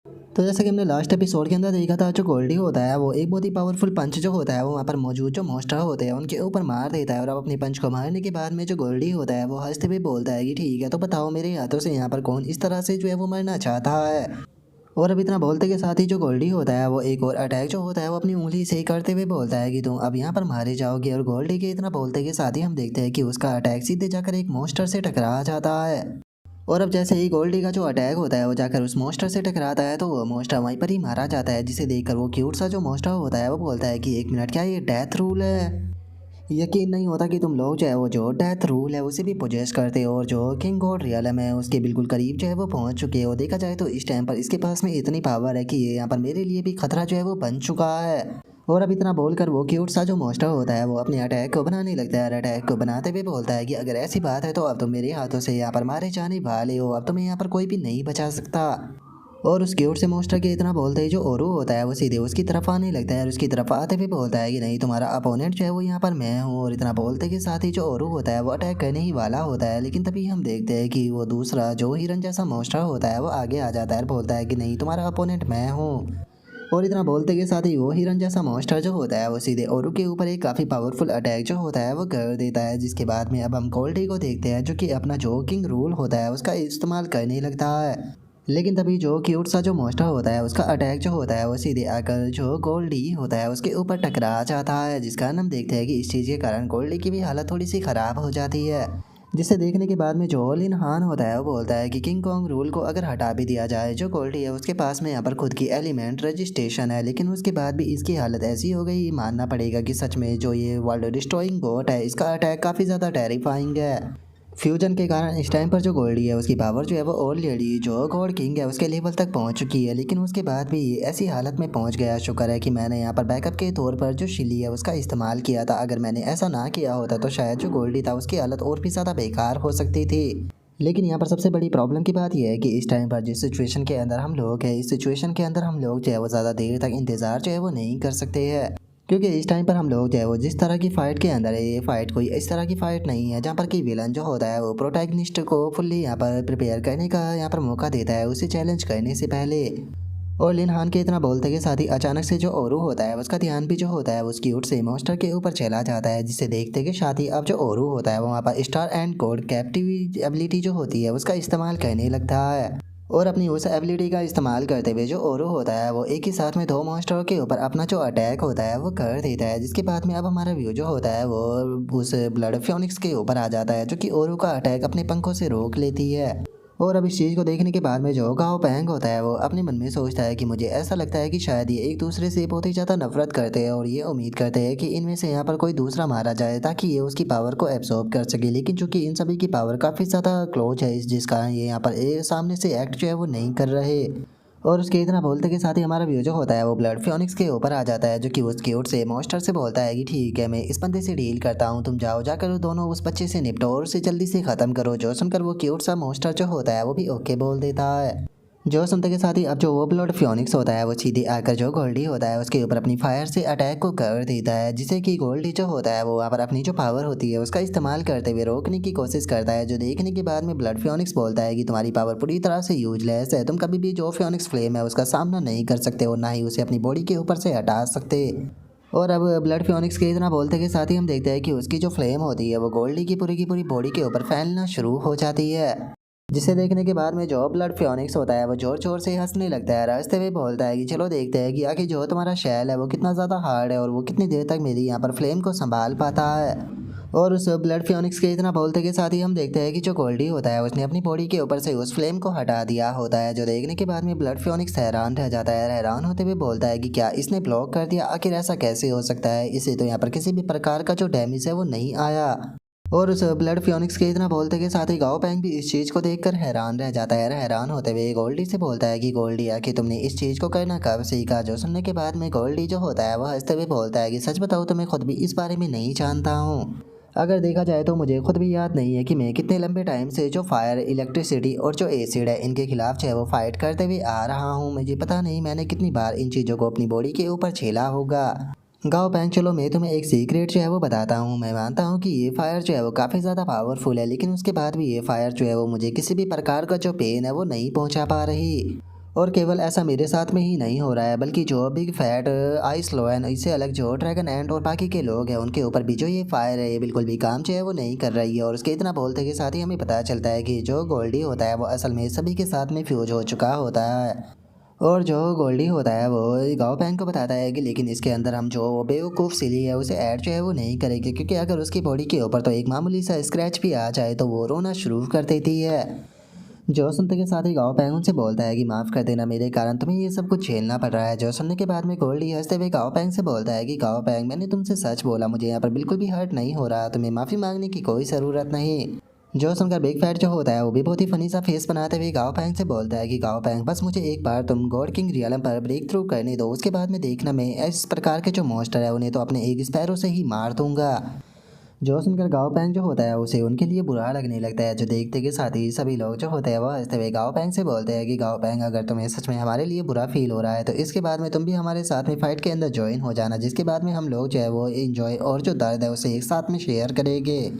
तो जैसा कि हमने लास्ट एपिसोड के अंदर देखा था, जो गोल्डी होता है वो एक बहुत ही पावरफुल पंच जो होता है वो वहाँ पर मौजूद जो मॉन्स्टर होते हैं उनके ऊपर मार देता है। और अब अपनी पंच को मारने के बाद में जो गोल्डी होता है वो हंसते हुए बोलता है कि ठीक है, तो बताओ मेरे हाथों से यहाँ पर कौन इस तरह से जो है वो मरना चाहता है। और अब इतना बोलते के साथ ही जो गोल्डी होता है वो एक और अटैक जो होता है वो अपनी उंगली से ही करते हुए बोलता है कि तुम अब यहाँ पर मारे जाओगे। और गोल्डी के इतना बोलते के साथ ही हम देखते हैं कि उसका अटैक सीधे जाकर एक मॉन्स्टर से टकरा जाता है। और अब जैसे ही गोल्डी का जो अटैक होता है वो जाकर उस मॉन्स्टर से टकराता है, तो वो मॉन्स्टर वहीं पर ही मारा जाता है। जिसे देखकर वो क्यूट सा जो मॉन्स्टर होता है वो बोलता है कि एक मिनट, क्या ये डेथ रूल है? यकीन नहीं होता कि तुम लोग जो है वो जो डेथ रूल है उसे भी पोजेस करते हो, और जो किंग गॉड रियलम है उसके बिल्कुल करीब जो है वो पहुंच चुके हो। देखा जाए तो इस टाइम पर इसके पास में इतनी पावर है कि ये यहाँ पर मेरे लिए भी खतरा जो है वो बन चुका है। और अब इतना बोलकर वो क्यूट सा जो मॉन्स्टर होता है वो अपने अटैक को बनाने लगता है। और अटैक को बनाते हुए बोलता है कि अगर ऐसी बात है तो अब तो मेरे हाथों से यहाँ पर मारे जाने वाले हो, अब तो मैं यहाँ पर कोई भी नहीं बचा सकता। और उस क्यूट से मॉन्स्टर के इतना बोलते ही जो ओरू होता है वो सीधे उसकी तरफ आने लगता है। और उसकी तरफ आते हुए बोलता है कि नहीं, तुम्हारा अपोनेंट जो है वो यहाँ पर मैं हूँ। और इतना बोलते के साथ ही जो ओरू होता है वो अटैक करने ही वाला होता है, लेकिन तभी हम देखते हैं कि वो दूसरा जो हिरन जैसा मॉन्स्टर होता है वो आगे आ जाता है और बोलता है कि नहीं, तुम्हारा अपोनेंट मैं हूँ। और इतना बोलते के साथ ही वो हिरन जैसा मॉन्स्टर जो होता है वो सीधे ओरू के ऊपर एक काफ़ी पावरफुल अटैक जो होता है वो कर देता है। जिसके बाद में अब हम गोल्डी को देखते हैं जो कि अपना जो किंग रूल होता है उसका इस्तेमाल करने लगता है। लेकिन तभी जो क्यूट सा जो मॉन्स्टर होता है उसका अटैक जो होता है वो सीधे आकर जो गोल्डी होता है उसके ऊपर टकरा जाता है। जिसका हम देखते हैं कि इस चीज़ के कारण गोल्डी की भी हालत थोड़ी सी ख़राब हो जाती है। जिसे देखने के बाद में जो लिन हान होता है वो बोलता है कि किंग कॉन्ग रूल को अगर हटा भी दिया जाए, जो गोल्डी है उसके पास में यहाँ पर खुद की एलिमेंट रजिस्ट्रेशन है, लेकिन उसके बाद भी इसकी हालत ऐसी हो गई, मानना पड़ेगा कि सच में जो ये वर्ल्ड डिस्ट्रॉइंग गोट है इसका अटैक काफ़ी ज़्यादा टेरिफाइंग है। फ्यूजन के कारण इस टाइम पर जो गोल्डी है उसकी पावर जो है वो ऑलरेडी जो गॉड किंग है उसके लेवल तक पहुंच चुकी है। लेकिन उसके बाद भी ये ऐसी हालत में पहुंच गया। शुक्र है कि मैंने यहाँ पर बैकअप के तौर पर जो शिली है उसका इस्तेमाल किया था। अगर मैंने ऐसा ना किया होता तो शायद जो गोल्डी था उसकी हालत और भी ज़्यादा बेकार हो सकती थी। लेकिन यहाँ पर सबसे बड़ी प्रॉब्लम की बात यह है कि इस टाइम पर जिस सिचुएशन के अंदर हम लोग हैं, इस सिचुएशन के अंदर हम लोग जो है वो ज़्यादा देर तक इंतज़ार जो है वो नहीं कर सकते हैं। क्योंकि इस टाइम पर हम लोग जो है वो जिस तरह की फ़ाइट के अंदर है, ये फ़ाइट कोई इस तरह की फ़ाइट नहीं है जहाँ पर कि विलन जो होता है वो प्रोटैगनिस्ट को फुल्ली यहाँ पर प्रिपेयर करने का यहाँ पर मौका देता है उसे चैलेंज करने से पहले। और लिन हान के इतना बोलते के साथ ही अचानक से जो ओरू होता है उसका ध्यान भी जो होता है उसकी उठ से मॉन्स्टर के ऊपर चला जाता है। जिसे देखते के साथ ही अब जो ओरू होता है वो वहाँ पर star and code captive ability जो होती है उसका इस्तेमाल करने लगता है। और अपनी उस एबिलिटी का इस्तेमाल करते हुए जो ओरू होता है वो एक ही साथ में दो मॉन्स्टरों के ऊपर अपना जो अटैक होता है वो कर देता है। जिसके बाद में अब हमारा व्यू जो होता है वो उस ब्लड फ्योनिक्स के ऊपर आ जाता है जो कि ओरू का अटैक अपने पंखों से रोक लेती है। और अब इस चीज़ को देखने के बाद में जो गाओ पैंग होता है वो अपने मन में सोचता है कि मुझे ऐसा लगता है कि शायद ये एक दूसरे से बहुत ही ज़्यादा नफरत करते हैं, और ये उम्मीद करते हैं कि इनमें से यहाँ पर कोई दूसरा मारा जाए ताकि ये उसकी पावर को एब्जॉर्ब कर सके। लेकिन चूंकि इन सभी की पावर काफ़ी ज़्यादा क्लोज है, जिस कारण ये यहाँ पर सामने से एक्ट जो है वो नहीं कर रहे। और उसके इतना बोलते के साथ ही हमारा व्यू जो होता है वो ब्लड फ्योनिक्स के ऊपर आ जाता है जो कि उस क्यूट से मॉन्स्टर से बोलता है कि ठीक है, मैं इस बंदे से डील करता हूँ, तुम जाओ जाकर दोनों उस बच्चे से निपटो और उसे जल्दी से ख़त्म करो। जो सुनकर वो क्यूट सा मॉन्स्टर जो होता है वो भी ओके बोल देता है। जो सुनते के साथ ही अब जो वो ब्लड फ्योनिक्स होता है वो सीधे आकर जो गोल्डी होता है उसके ऊपर अपनी फायर से अटैक को कर देता है। जिसे कि गोल्डी जो होता है वो वहाँ पर अपनी जो पावर होती है उसका इस्तेमाल करते हुए रोकने की कोशिश करता है। जो देखने के बाद में ब्लड फ्योनिक्स बोलता है कि तुम्हारी पावर पूरी तरह से यूजलेस है, तुम कभी भी जो फ्योनिक्स फ्लेम है उसका सामना नहीं कर सकते और ना ही उसे अपनी बॉडी के ऊपर से हटा सकते। और अब ब्लड फ्योनिक्स के इतना बोलते के साथ ही हम देखते हैं कि उसकी जो फ्लेम होती है वो गोल्डी की पूरी बॉडी के ऊपर फैलना शुरू हो जाती है। जिसे देखने के बाद में जो ब्लड फ्योनिक्स होता है वो जोर जोर से हंसने लगता है। रास्ते में बोलता है कि चलो देखते हैं कि आखिर जो तुम्हारा शैल है वो कितना ज़्यादा हार्ड है और वो कितनी देर तक मेरी यहाँ पर फ्लेम को संभाल पाता है। और उस ब्लड फ्योनिक्स के इतना बोलते के साथ ही हम देखते हैं कि जो गोल्डी होता है उसने अपनी बॉडी के ऊपर से उस फ्लेम को हटा दिया होता है। जो देखने के बाद में ब्लड फ्योनिक्स हैरान रह जाता है। हैरान होते हुए बोलता है कि क्या इसने ब्लॉक कर दिया, आखिर ऐसा कैसे हो सकता है, इसे तो यहाँ पर किसी भी प्रकार का जो डैमेज है वो नहीं आया। और उस ब्लड फ्योनिक्स के इतना बोलते के साथ ही गाओ पैंग भी इस चीज़ को देखकर हैरान रह जाता है। हैरान होते हुए गोल्डी से बोलता है कि गोल्डी आखिर तुमने इस चीज़ को करना कब सीखा। जो सुनने के बाद में गोल्डी जो होता है वह हंसते हुए बोलता है कि सच बताऊँ तो मैं खुद भी इस बारे में नहीं जानता हूँ। अगर देखा जाए तो मुझे खुद भी याद नहीं है कि मैं कितने लंबे टाइम से जो फायर, इलेक्ट्रिसिटी और जो एसिड है इनके खिलाफ जो है वो फाइट करते हुए आ रहा हूँ। मुझे पता नहीं मैंने कितनी बार इन चीज़ों को अपनी बॉडी के ऊपर झेला होगा। गाओ पैंग, चलो मैं तुम्हें एक सीक्रेट जो है वो बताता हूँ। मैं मानता हूँ कि ये फायर जो है वो काफ़ी ज़्यादा पावरफुल है, लेकिन उसके बाद भी ये फायर जो है वो मुझे किसी भी प्रकार का जो पेन है वो नहीं पहुँचा पा रही। और केवल ऐसा मेरे साथ में ही नहीं हो रहा है बल्कि जो बिग फैट आइस लोएन इससे अलग जो ड्रैगन एंट और बाकी के लोग हैं उनके ऊपर भी जो ये फायर है ये बिल्कुल भी काम जो है वो नहीं कर रही है। और उसके इतना बोलते के साथ ही हमें पता चलता है कि जो गोल्डी होता है वो असल में सभी के साथ में फ्यूज हो चुका होता है। और जो गोल्डी होता है वो गाओ पैंग को बताता है कि लेकिन इसके अंदर हम जो बेवकूफ़ सिली है उसे ऐड जो है वो नहीं करेंगे, क्योंकि अगर उसकी बॉडी के ऊपर तो एक मामूली सा स्क्रैच भी आ जाए तो वो रोना शुरू कर देती है। जो सुनते के साथ ही गाओ पैंग उनसे बोलता है कि माफ़ कर देना, मेरे कारण तुम्हें ये सब कुछ झेलना पड़ रहा है। जो सुनने के बाद में गोल्डी हंसते हुए गाओ पैंग से बोलता है कि गाओ पैंग मैंने तुमसे सच बोला, मुझे यहाँ पर बिल्कुल भी हर्ट नहीं हो रहा, तुम्हें माफ़ी मांगने की कोई ज़रूरत नहीं। जो सुनकर बिग फैट जो होता है वो भी बहुत ही फनी सा फेस बनाते हुए गाओ पैंग से बोलता है कि गाओ पैंग बस मुझे एक बार तुम गॉड किंग रियलम पर ब्रेक थ्रू करने दो, उसके बाद में देखना मैं इस प्रकार के जो मॉन्स्टर है उन्हें तो अपने एक स्पैरो से ही मार दूंगा। जो सुनकर गाओ पैंग जो होता है उसे उनके लिए बुरा लगने लगता है। जो देखते के साथ ही सभी लोग जो होते हैं वो हंसते हुए गाओ पैंग से बोलते हैं कि गाओ पैंग अगर तुम्हें सच में हमारे लिए बुरा फील हो रहा है तो इसके बाद में तुम भी हमारे साथ में फाइट के अंदर ज्वाइन हो जाना, जिसके बाद में हम लोग जो है वो इंजॉय और जो दर्द है उसे एक साथ में शेयर करेंगे।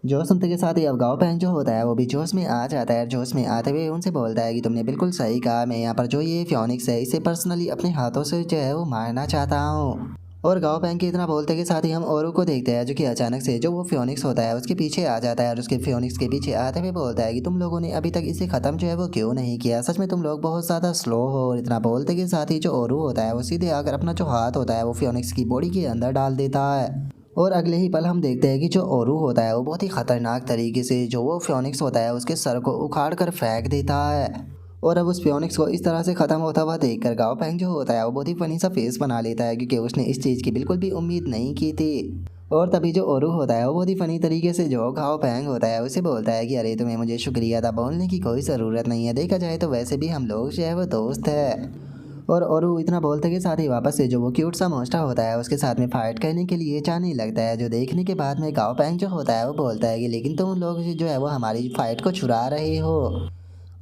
जो सुनते के साथ ही अब गाओ पैंग जो होता है वो भी जोश में आ जाता है। जोश में आते हुए उनसे बोलता है कि तुमने बिल्कुल सही कहा, मैं यहाँ पर जो ये फ्योनिक्स है इसे पर्सनली अपने हाथों से जो है वो मारना चाहता हूँ। और गाओ पैंग के इतना बोलते के साथ ही हम औरू को देखते हैं जो कि अचानक से जो वो फ्योनिक्स होता है उसके पीछे आ जाता है और उसके फ्योनिक्स के पीछे आते हुए बोलता है कि तुम लोगों ने अभी तक इसे ख़त्म जो है वो क्यों नहीं किया, सच में तुम लोग बहुत ज़्यादा स्लो हो। और इतना बोलते के साथ ही जो औरू होता है वो सीधे आकर अपना जो हाथ होता है वो फ्योनिक्स की बॉडी के अंदर डाल देता है। और अगले ही पल हम देखते हैं कि जो औरू होता है वो बहुत ही ख़तरनाक तरीके से जो वो फ्योनिक्स होता है उसके सर को उखाड़ कर फेंक देता है। और अब उस फ्योनिक्स को इस तरह से ख़त्म होता हुआ देखकर गाओ पैंग जो होता है वो बहुत ही फनी सा फेस बना लेता है, क्योंकि उसने इस चीज़ की बिल्कुल भी उम्मीद नहीं की थी। और तभी जो औरू होता है वो बहुत ही फनी तरीके से जो गाओ पैंग होता है उसे बोलता है कि अरे तुम्हें मुझे शुक्रिया अदा बोलने की कोई ज़रूरत नहीं है, देखा जाए तो वैसे भी हम लोग जो है वो दोस्त है। और औरू इतना बोलते के साथ ही वापस से जो वो क्यूट सा मॉन्स्टर होता है उसके साथ में फाइट करने के लिए जाने लगता है। जो देखने के बाद में गाओ पैंग जो होता है वो बोलता है कि लेकिन तुम लोग जो है वो हमारी फाइट को चुरा रहे हो।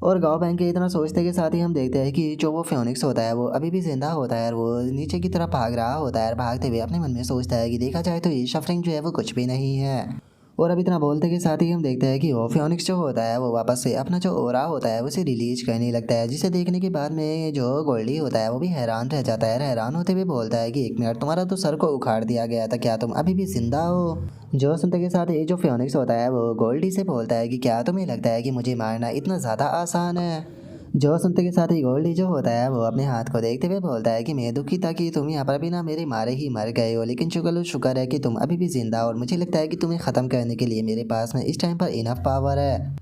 और गाँव बैंक के इतना सोचते के साथ ही हम देखते हैं कि जो वो फ्योनिक्स होता है वो अभी भी जिंदा होता है और वो नीचे की तरफ भाग रहा होता है और भागते हुए अपने मन में सोचता है कि देखा जाए तो ये सफरिंग जो है वो कुछ भी नहीं है। और अभी इतना बोलते के साथ ही हम देखते हैं कि वो फ्योनिक्स जो होता है वो वापस से अपना जो ओरा होता है उसे रिलीज करने लगता है, जिसे देखने के बाद में जो गोल्डी होता है वो भी हैरान रह जाता है। हैरान होते हुए बोलता है कि एक मिनट, तुम्हारा तो सर को उखाड़ दिया गया था, क्या तुम अभी भी जिंदा हो? जो सुनते के साथ ही जो फ्योनिक्स होता है वो गोल्डी से बोलता है कि क्या तुम्हें लगता है कि मुझे मारना इतना ज़्यादा आसान है? जो सुनते के साथ ही गोल्डी जो होता है वो अपने हाथ को देखते हुए बोलता है कि मैं दुखी था कि तुम यहाँ पर बिना मेरे मारे ही मर गए हो, लेकिन शुक्र है कि तुम अभी भी जिंदा हो और मुझे लगता है कि तुम्हें ख़त्म करने के लिए मेरे पास में इस टाइम पर इनफ पावर है।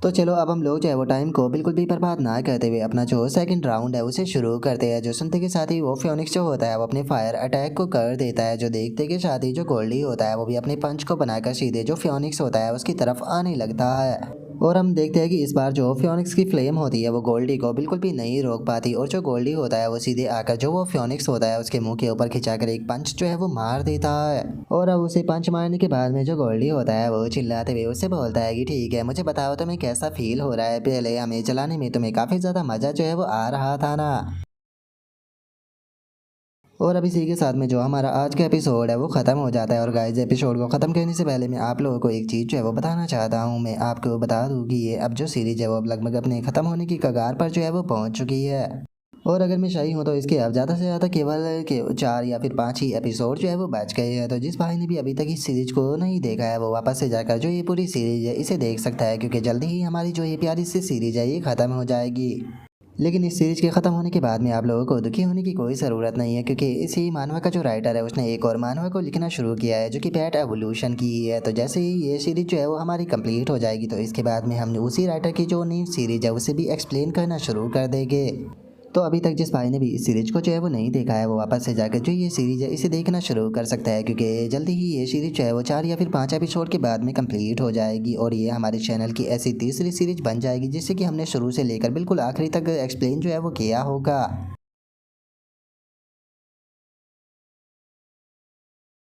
तो चलो अब हम लोग जो है वो टाइम को बिल्कुल भी बर्बाद ना करते हुए अपना जो सेकंड राउंड है उसे शुरू करते हैं। जो सुनते के साथ ही वो फ्योनिक्स जो होता है वो अपने फायर अटैक को कर देता है। जो देखते के साथ ही जो गोल्डी होता है वो भी अपने पंच को बनाकर सीधे जो फ्योनिक्स होता है उसकी तरफ आने लगता है। और हम देखते हैं कि इस बार जो फ्योनिक्स की फ्लेम होती है वो गोल्डी को बिल्कुल भी नहीं रोक पाती और जो गोल्डी होता है वो सीधे आकर जो वो फ्योनिक्स होता है उसके मुंह के ऊपर खिंचाकर एक पंच जो है वो मार देता है। और अब उसे पंच मारने के बाद में जो गोल्डी होता है वो चिल्लाते हुए उससे बोलता है कि ठीक है, मुझे बताओ तुम्हें कैसा फील हो रहा है, पहले हमें चलाने में तुम्हें काफ़ी ज़्यादा मज़ा जो है वो आ रहा था ना? और अब इसी के साथ में जो हमारा आज का एपिसोड है वो ख़त्म हो जाता है। और गाइस एपिसोड को ख़त्म करने से पहले मैं आप लोगों को एक चीज़ जो है वो बताना चाहता हूँ। मैं आपको बता दूँ कि ये अब जो सीरीज़ है वो अब लगभग अपने ख़त्म होने की कगार पर जो है वो पहुँच चुकी है। और अगर मैं सही हूँ तो इसके अब ज़्यादा से ज़्यादा केवल के 4 या फिर 5 ही एपिसोड जो है वो बच गए हैं। तो जिस भाई ने भी अभी तक इस सीरीज़ को नहीं देखा है वो वापस से जाकर जो ये पूरी सीरीज़ है इसे देख सकता है, क्योंकि जल्दी ही हमारी जो ये प्यारी सी सीरीज़ है ये ख़त्म हो जाएगी। लेकिन इस सीरीज के ख़त्म होने के बाद में आप लोगों को दुखी होने की कोई ज़रूरत नहीं है, क्योंकि इसी मानवा का जो राइटर है उसने एक और मानवा को लिखना शुरू किया है जो कि पैट एवोल्यूशन की है। तो जैसे ही ये सीरीज जो है वो हमारी कंप्लीट हो जाएगी तो इसके बाद में हम उसी राइटर की जो नई सीरीज है उसे भी एक्सप्लेन करना शुरू कर देंगे। तो अभी तक जिस भाई ने भी इस सीरीज को जो है वो नहीं देखा है वो वापस से जाकर जो ये सीरीज है इसे देखना शुरू कर सकता है, क्योंकि जल्दी ही ये सीरीज जो है वो 4 या फिर 5 एपिसोड के बाद में कंप्लीट हो जाएगी और ये हमारे चैनल की ऐसी तीसरी सीरीज बन जाएगी जिससे कि हमने शुरू से लेकर बिल्कुल आखिरी तक एक्सप्लेन जो है वो किया होगा।